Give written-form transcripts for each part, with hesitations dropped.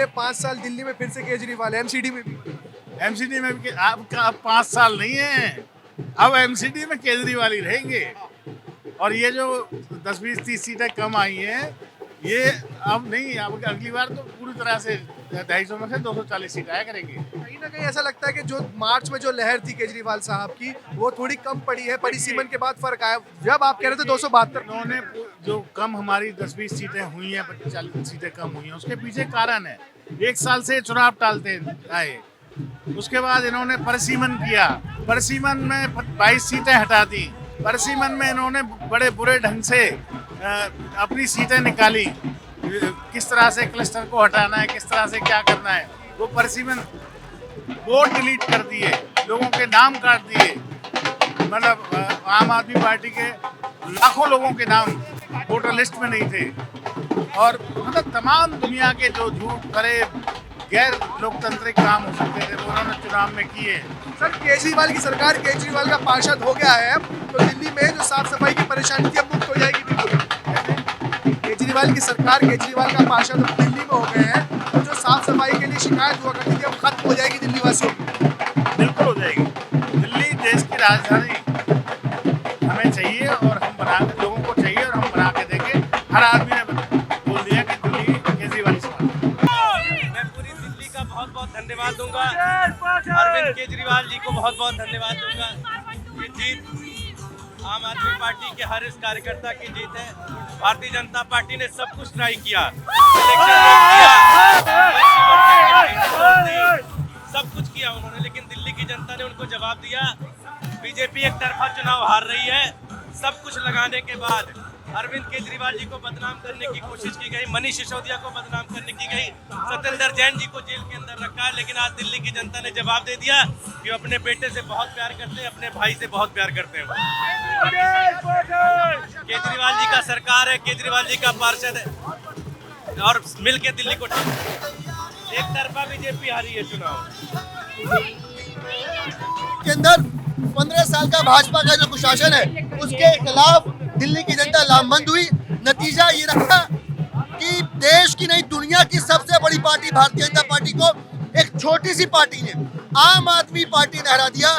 अगले 5 साल दिल्ली में फिर से केजरीवाल, एमसीडी में भी। एमसीडी में भी आपका अब 5 साल नहीं है, अब एमसीडी में केजरीवाल ही रहेंगे। और ये जो 10-20-30 सीटें कम आई हैं, ये अब नहीं, अब अगली बार तो पूरी तरह से 250 में से 240 सीट आया करेंगी। कहीं ना कहीं ऐसा लगता है कि जो मार्च में जो लहर थी केजरीवाल साहब की, वो थोड़ी कम पड़ी है, परिसीमन के बाद फर्क आया। जब आप कह रहे थे 272, उन्होंने जो कम हमारी 10-20 सीटें हुई हैं, 25-40 सीटें कम हुई हैं, उसके पीछे कारण है, 1 साल से चुनाव टालते आए। उसके बाद इन्होंने परिसीमन किया, परिसीमन में 22 सीटें हटा दी, परिसीमन में इन्होंने बड़े बुरे ढंग से अपनी सीटें निकाली, किस तरह से क्लस्टर को हटाना है, किस तरह से क्या करना है, वो परिसीमन वोट डिलीट कर दिए, लोगों के नाम काट दिए। मतलब आम आदमी पार्टी के लाखों लोगों के नाम वोटर लिस्ट में नहीं थे। और मतलब तमाम दुनिया के जो झूठ करे गैर लोकतांत्रिक काम हो सकते थे, वो उन्होंने चुनाव में किए। सर केजरीवाल की सरकार, केजरीवाल का पार्षद हो गया है, तो दिल्ली में जो साफ सफाई की परेशानी थी अब मुक्त हो जाएगी बिल्कुल। केजरीवाल की सरकार, केजरीवाल का पार्षद अब दिल्ली में हो गए हैं, तो जो साफ सफाई के लिए शिकायत हुआ करती थी अब खत्म हो जाएगी दिल्ली वासियों की। बिल्कुल हो जाएगी। दिल्ली देश की राजधानी हमें चाहिए और हम बना के, लोगों को चाहिए और हम बना के देंगे। हर आदमी ने बोल दिया कि दिल्ली केजरीवाल की सरकार। मैं पूरी दिल्ली का बहुत बहुत धन्यवाद दूंगा, अरविंद केजरीवाल जी को बहुत बहुत धन्यवाद दूंगा। ये जीत आम आदमी पार्टी के हर इस कार्यकर्ता की जीत है। भारतीय जनता पार्टी ने सब कुछ ट्राई किया, सब कुछ किया उन्होंने, लेकिन दिल्ली की जनता ने उनको जवाब दिया। बीजेपी एक तरफा चुनाव हार रही है, सब कुछ लगाने के बाद अरविंद केजरीवाल जी को बदनाम करने की कोशिश की गई, मनीष सिसोदिया को बदनाम करने की गई, सत्येंद्र जैन जी को जेल के अंदर रखा है। लेकिन आज दिल्ली की जनता ने जवाब दे दिया कि वो अपने बेटे से बहुत प्यार करते हैं, अपने भाई से बहुत प्यार करते हैं। केजरीवाल जी का सरकार है, केजरीवाल जी का पार्षद है और मिल के दिल्ली को एक तरफा बीजेपी हारी है चुनाव के अंदर। 15 साल का भाजपा का जो कुशासन है, उसके खिलाफ दिल्ली की जनता लामबंद हुई। नतीजा ये रहा कि देश की नहीं, दुनिया की सबसे बड़ी पार्टी भारतीय जनता पार्टी को एक छोटी सी पार्टी ने, आम आदमी पार्टी ने हरा दिया।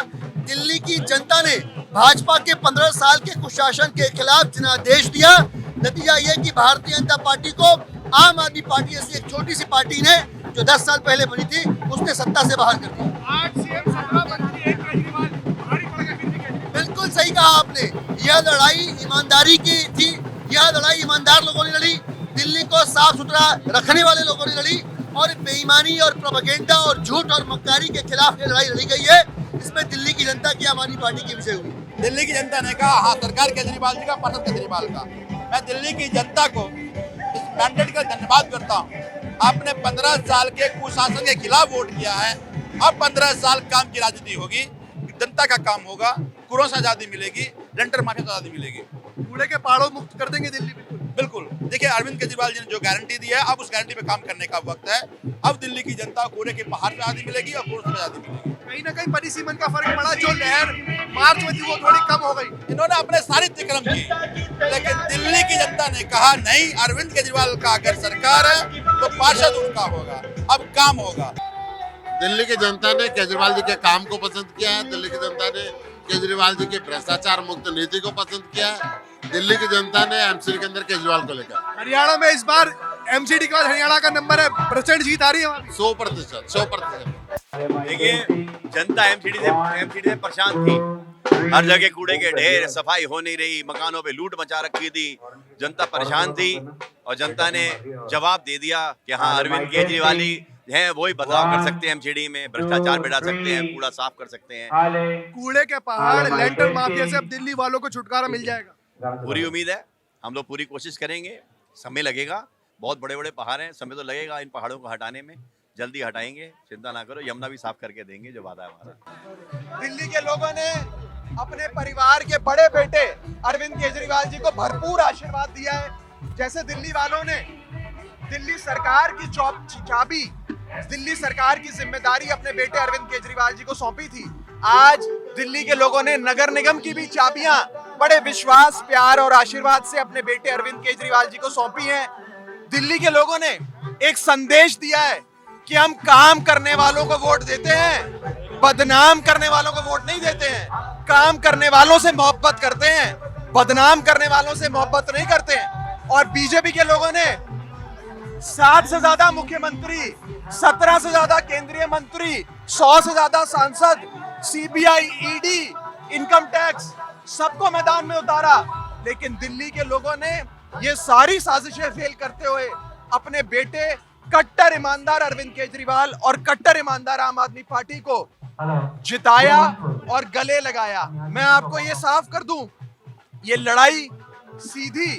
दिल्ली की जनता ने भाजपा के 15 साल के कुशासन के खिलाफ जनादेश दिया। नतीजा ये कि भारतीय जनता पार्टी को आम आदमी पार्टी जैसी एक छोटी सी पार्टी ने, जो 10 साल पहले बनी थी, उसने सत्ता से बाहर कर दिया। 8 सीएम 17 मंत्री, एक केजरीवाल, भारी पड़ेगा दिल्ली के। बिल्कुल सही कहा आपने, यह लड़ाई ईमानदारी की थी, यह लड़ाई ईमानदार लोगों ने लड़ी, दिल्ली को साफ सुथरा रखने वाले लोगों ने लड़ी, और बेईमानी और प्रोपेगेंडा और झूठ और मक्कारी के खिलाफ ये लड़ाई लड़ी गई है। इसमें दिल्ली की जनता की, आम आदमी पार्टी की विजय हुई। दिल्ली की जनता ने कहा हाँ, सरकार केजरीवाल जी का, पार्षद केजरीवाल का। मैं दिल्ली की जनता को इस मैंडेट का धन्यवाद करता हूँ। आपने 15 साल के कुशासन के खिलाफ वोट किया है, अब 15 साल काम की राजनीति होगी, जनता का काम होगा, कुरों से आज़ादी मिलेगी, रेंटर माफिया से आज़ादी मिलेगी। कूड़े के पहाड़ों मुक्त कर देंगे दिल्ली बिल्कुल। बिल्कुल। देखिए अरविंद केजरीवाल जी ने जो गारंटी दी है, अब उस गारंटी पे काम करने का वक्त है। अब दिल्ली की जनता को कूड़े के पहाड़ से आज़ादी मिलेगी और कुरों से आज़ादी मिलेगी। कहीं ना कहीं परिसीमन का फर्क पड़ा, जो लहर मार्च में थी वो थोड़ी कम हो गई। इन्होंने अपने सारे अतिक्रम की, लेकिन दिल्ली की जनता ने कहा नहीं, अरविंद केजरीवाल का अगर सरकार है तो पार्षद उनका होगा, अब काम होगा। दिल्ली की जनता ने केजरीवाल जी के काम को पसंद किया है, दिल्ली की जनता ने केजरीवाल जी की भ्रष्टाचार मुक्त नीति को पसंद किया है, दिल्ली की जनता ने एमसीडी के अंदर केजरीवाल को लेकर। हरियाणा में इस बार एमसीडी के बाद हरियाणा का नंबर है, प्रचंड जीत आ रही है 100%। देखिए जनता एमसीडी से परेशान थी, हर जगह कूड़े के ढेर, सफाई हो नहीं रही, मकानों पे लूट मचा रखी थी, जनता परेशान थी। और जनता ने जवाब दे दिया कि हाँ, अरविंद केजरीवाल ही हैं, वही बदलाव कर सकते हैं, एमसीडी में भ्रष्टाचार मिटा सकते हैं, कूड़ा साफ कर सकते हैं। कूड़े के पहाड़, लेंटर माफिया से अब दिल्ली वालों को छुटकारा मिल जाएगा। पूरी उम्मीद है, हम लोग पूरी कोशिश करेंगे। समय लगेगा, बहुत बड़े बड़े पहाड़ हैं, समय तो लगेगा इन पहाड़ों को हटाने में, जल्दी हटाएंगे, चिंता ना करो। यमुना भी साफ करके देंगे, जो वादा है हमारा। दिल्ली के लोगों ने अपने परिवार के बड़े बेटे अरविंद केजरीवाल जी को भरपूर आशीर्वाद दिया है। जैसे दिल्ली वालों ने दिल्ली सरकार की चाबी, दिल्ली सरकार की जिम्मेदारी अपने बेटे अरविंद केजरीवाल जी को सौंपी थी, आज दिल्ली के लोगों ने नगर निगम की भी चाबियां बड़े विश्वास, प्यार और आशीर्वाद से अपने बेटे अरविंद केजरीवाल जी को सौंपी हैं। दिल्ली के लोगों ने एक संदेश दिया है कि हम काम करने वालों को वोट देते हैं, बदनाम करने वालों को वोट नहीं देते हैं। काम करने वालों से मोहब्बत करते हैं, बदनाम करने वालों से मोहब्बत नहीं करते हैं। और बीजेपी के लोगों ने 7 से ज्यादा मुख्यमंत्री, 17 से ज्यादा केंद्रीय मंत्री, 100 से ज्यादा सांसद, सीबीआई, ईडी, इनकम टैक्स, सबको मैदान में उतारा। लेकिन दिल्ली के लोगों ने ये सारी साजिशें फेल करते हुए अपने बेटे कट्टर ईमानदार अरविंद केजरीवाल और कट्टर ईमानदार आम आदमी पार्टी को जिताया और गले लगाया। मैं आपको ये साफ कर दूं, ये लड़ाई सीधी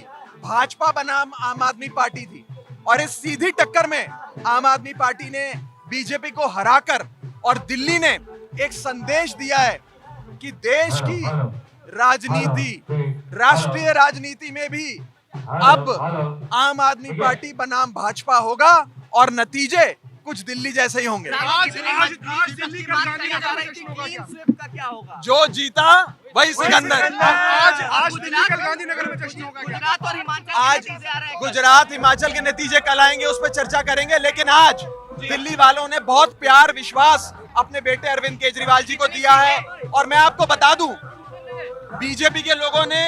भाजपा बनाम आम आदमी पार्टी थी और इस सीधी टक्कर में आम आदमी पार्टी ने बीजेपी को हराकर और दिल्ली ने एक संदेश दिया है कि देश की राजनीति, राष्ट्रीय राजनीति में भी अब आम आदमी पार्टी बनाम भाजपा होगा और नतीजे कुछ दिल्ली जैसे ही होंगे। आज दिल्ली का क्या होगा? जो जीता वही सिकंदर। आज दिल्ली कल गांधीनगर में जश्न होगा क्या? आज गुजरात हिमाचल के नतीजे कल आएंगे, उस पर चर्चा करेंगे। लेकिन आज दिल्ली वालों ने बहुत प्यार विश्वास अपने बेटे अरविंद केजरीवाल जी को दिया है। और मैं आपको बता दूं, बीजेपी के लोगों ने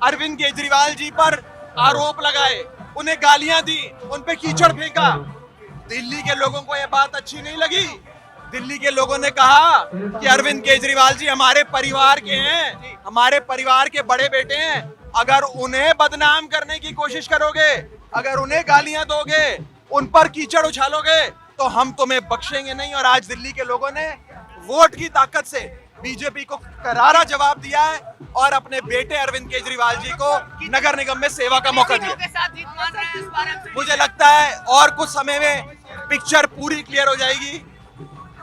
अरविंद केजरीवाल जी पर आरोप लगाए, उन्हें गालियां दी, उन पे कीचड़ फेंका। दिल्ली के लोगों को यह बात अच्छी नहीं लगी। दिल्ली के लोगों ने कहा कि अरविंद केजरीवाल जी हमारे परिवार के हैं, हमारे परिवार के बड़े बेटे हैं। अगर उन्हें बदनाम करने की कोशिश करोगे, अगर उन्हें गालियां दोगे, उन पर कीचड़ उछालोगे, तो हम तुम्हें बख्शेंगे नहीं। और आज दिल्ली के लोगों ने वोट की ताकत से बीजेपी को करारा जवाब दिया है और अपने बेटे अरविंद केजरीवाल जी को नगर निगम में सेवा का मौका दिया। मुझे लगता है और कुछ समय में पिक्चर पूरी क्लियर हो जाएगी।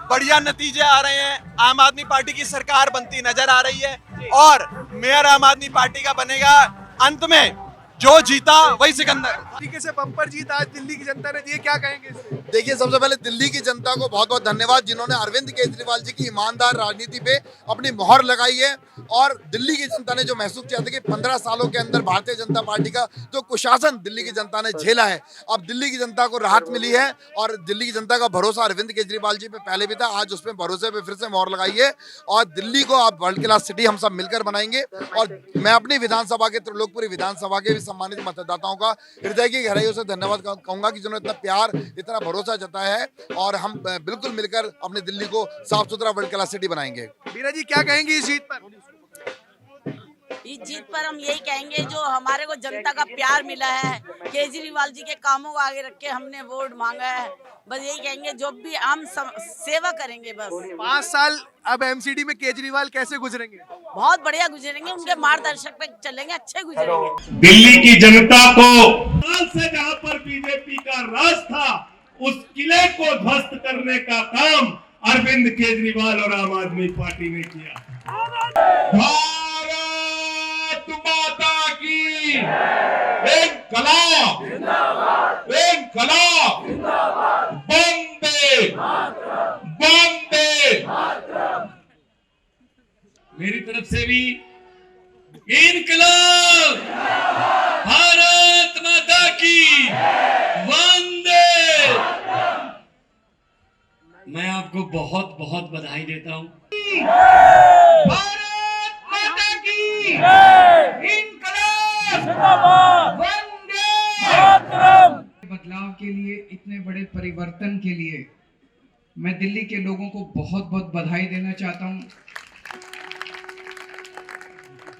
बढ़िया नतीजे आ रहे हैं, आम आदमी पार्टी की सरकार बनती नजर आ रही है और मेयर आम आदमी पार्टी का बनेगा। अंत में जो जीता वही सिकंदर। तरीके से बम्पर जीत आज दिल्ली की जनता ने दी है, क्या कहेंगे इससे? देखिए, सबसे पहले दिल्ली की जनता को बहुत बहुत धन्यवाद, जिन्होंने अरविंद केजरीवाल जी की ईमानदार राजनीति पे अपनी मोहर लगाई है। और दिल्ली की जनता ने जो महसूस किया था कि 15 सालों के अंदर भारतीय जनता पार्टी का जो कुशासन दिल्ली की जनता ने झेला है, अब दिल्ली की जनता को राहत मिली है। और दिल्ली की जनता का भरोसा अरविंद केजरीवाल जी पे पहले भी था, आज उसमें भरोसे पे फिर से मोहर लगाई है। और दिल्ली को आप वर्ल्ड क्लास सिटी हम सब मिलकर बनाएंगे। और मैं अपनी विधानसभा के, त्रिलोकपुरी विधानसभा के भी सम्मानित मतदाताओं का हृदय की गहराइयों से धन्यवाद कहूंगा कि जिन्होंने इतना प्यार, इतना भरोसा जताया है। और हम बिल्कुल मिलकर अपने दिल्ली को साफ सुथरा वर्ल्ड क्लास सिटी बनाएंगे। बीना जी, क्या कहेंगी इस जीत पर? इस जीत पर हम यही कहेंगे, जो हमारे को जनता का प्यार मिला है, केजरीवाल जी के कामों को आगे रख के हमने वोट मांगा है। बस यही कहेंगे, जो भी हम सेवा करेंगे। बस 5 साल अब एमसीडी में केजरीवाल कैसे गुजरेंगे? बहुत बढ़िया गुजरेंगे, उनके मार्गदर्शक पे चलेंगे, अच्छे गुजरेंगे। दिल्ली की जनता को से जहां पर बीजेपी का राज था, उस किले को ध्वस्त करने का काम अरविंद केजरीवाल और आम आदमी पार्टी ने किया। भारत माता की इनकलाब, इनकलाब, वंदे वंदे। मेरी तरफ से भी इनकलाब, भारत माता की वंदे। मैं आपको बहुत बहुत बधाई देता हूं। भारत माता की इनकलाब, वंदे मातरम। बदलाव के लिए, इतने बड़े परिवर्तन के लिए मैं दिल्ली के लोगों को बहुत बहुत बधाई देना चाहता हूं।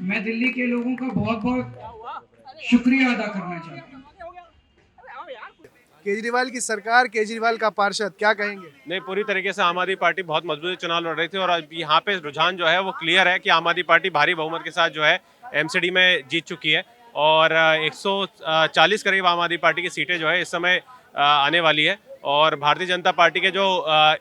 मैं दिल्ली के लोगों का बहुत बहुत शुक्रिया अदा करना चाहता हूं। केजरीवाल की सरकार, केजरीवाल का पार्षद, क्या कहेंगे? नहीं, पूरी तरीके से आम आदमी पार्टी बहुत मजबूत चुनाव लड़ रही थी और अब यहाँ पे रुझान जो है वो क्लियर है कि आम आदमी पार्टी भारी बहुमत के साथ जो है एमसीडी में जीत चुकी है और 140 करीब आम आदमी पार्टी की सीटें जो है इस समय आने वाली है। और भारतीय जनता पार्टी के जो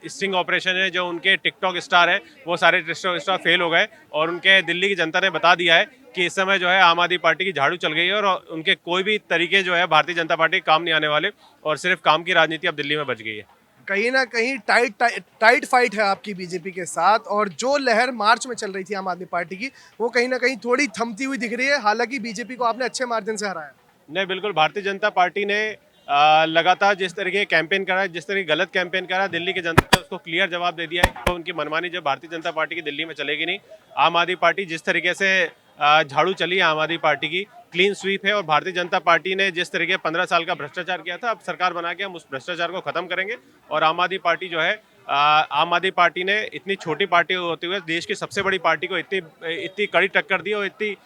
स्टिंग ऑपरेशन है, जो उनके टिकटॉक स्टार है, वो सारे टिकटॉक स्टार फेल हो गए और उनके दिल्ली की जनता ने बता दिया है कि इस समय जो है आम आदमी पार्टी की झाड़ू चल गई है और उनके कोई भी तरीके जो है भारतीय जनता पार्टी के काम नहीं आने वाले और सिर्फ काम की राजनीति अब दिल्ली में बच गई है। कहीं ना कहीं टाइट फाइट है आपकी बीजेपी के साथ, और जो लहर मार्च में चल रही थी आम आदमी पार्टी की, वो कहीं ना कहीं थोड़ी थमती हुई दिख रही है। हालांकि बीजेपी को आपने अच्छे मार्जिन से हराया। नहीं, बिल्कुल, भारतीय जनता पार्टी ने लगातार जिस तरीके कैंपेन करा, जिस तरीके गलत कैंपेन करा, दिल्ली की जनता ने उसको क्लियर जवाब दे दिया है। तो उनकी मनमानी जब भारतीय जनता पार्टी की दिल्ली में चलेगी नहीं। आम आदमी पार्टी जिस तरीके से झाड़ू चली है, आम आदमी पार्टी की क्लीन स्वीप है, और भारतीय जनता पार्टी ने जिस तरीके 15 साल का भ्रष्टाचार किया था, अब सरकार बना के हम उस भ्रष्टाचार को खत्म करेंगे। और आम आदमी पार्टी जो है, आम आदमी पार्टी ने इतनी छोटी पार्टी होते हुए देश की सबसे बड़ी पार्टी को इतनी कड़ी टक्कर दी और इतनी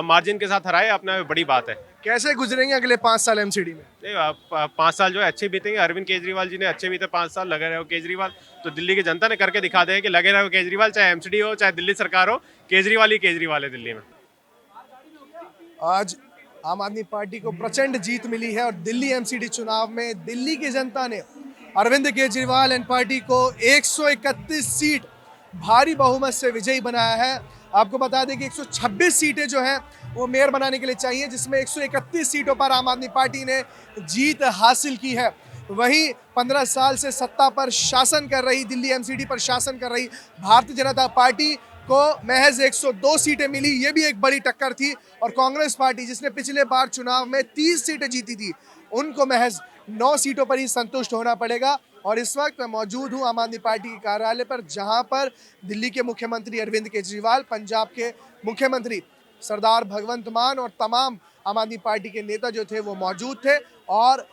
मार्जिन के साथ हराए, अपना बड़ी बात है। कैसे गुजरेंगे अगले 5 साल एमसीडी में? 5 साल जो है अच्छे बीतेंगे। अरविंद केजरीवाल जी ने अच्छे बीते 5 साल, लगे रहो केजरीवाल। तो दिल्ली की जनता ने करके दिखा दे कि लगे रहो केजरीवाल, चाहे एमसीडी हो चाहे दिल्ली सरकार हो, केजरीवाल ही केजरीवाल है दिल्ली में। आज आम आदमी पार्टी को प्रचंड जीत मिली है और दिल्ली एमसीडी चुनाव में दिल्ली की जनता ने अरविंद केजरीवाल एंड पार्टी को 131 सीट भारी बहुमत से विजयी बनाया है। आपको बता दें कि 126 सीटें जो हैं वो मेयर बनाने के लिए चाहिए, जिसमें 131 सीटों पर आम आदमी पार्टी ने जीत हासिल की है। वहीं 15 साल से सत्ता पर शासन कर रही, दिल्ली एमसीडी पर शासन कर रही भारतीय जनता पार्टी को महज 102 सीटें मिली। ये भी एक बड़ी टक्कर थी। और कांग्रेस पार्टी, जिसने पिछले बार चुनाव में 30 सीटें जीती थी, उनको महज 9 सीटों पर ही संतुष्ट होना पड़ेगा। और इस वक्त मैं मौजूद हूं आम आदमी पार्टी के कार्यालय पर, जहां पर दिल्ली के मुख्यमंत्री अरविंद केजरीवाल, पंजाब के मुख्यमंत्री सरदार भगवंत मान और तमाम आम आदमी पार्टी के नेता जो थे वो मौजूद थे। और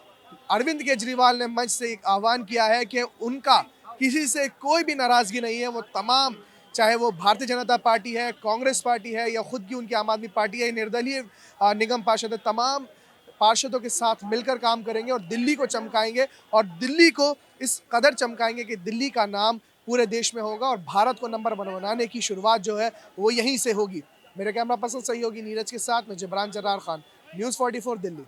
अरविंद केजरीवाल ने मंच से एक आह्वान किया है कि उनका किसी से कोई भी नाराजगी नहीं है। वो तमाम, चाहे वो भारतीय जनता पार्टी है, कांग्रेस पार्टी है या खुद की उनकी आम आदमी पार्टी है, निर्दलीय निगम पार्षद है, तमाम पार्षदों के साथ मिलकर काम करेंगे और दिल्ली को चमकाएंगे। और दिल्ली को इस कदर चमकाएंगे कि दिल्ली का नाम पूरे देश में होगा और भारत को नंबर वन बनाने की शुरुआत जो है वो यहीं से होगी। मेरे कैमरा पर्सन सहयोगी नीरज के साथ मैं जबरान जर्रार खान, न्यूज़ 44 दिल्ली।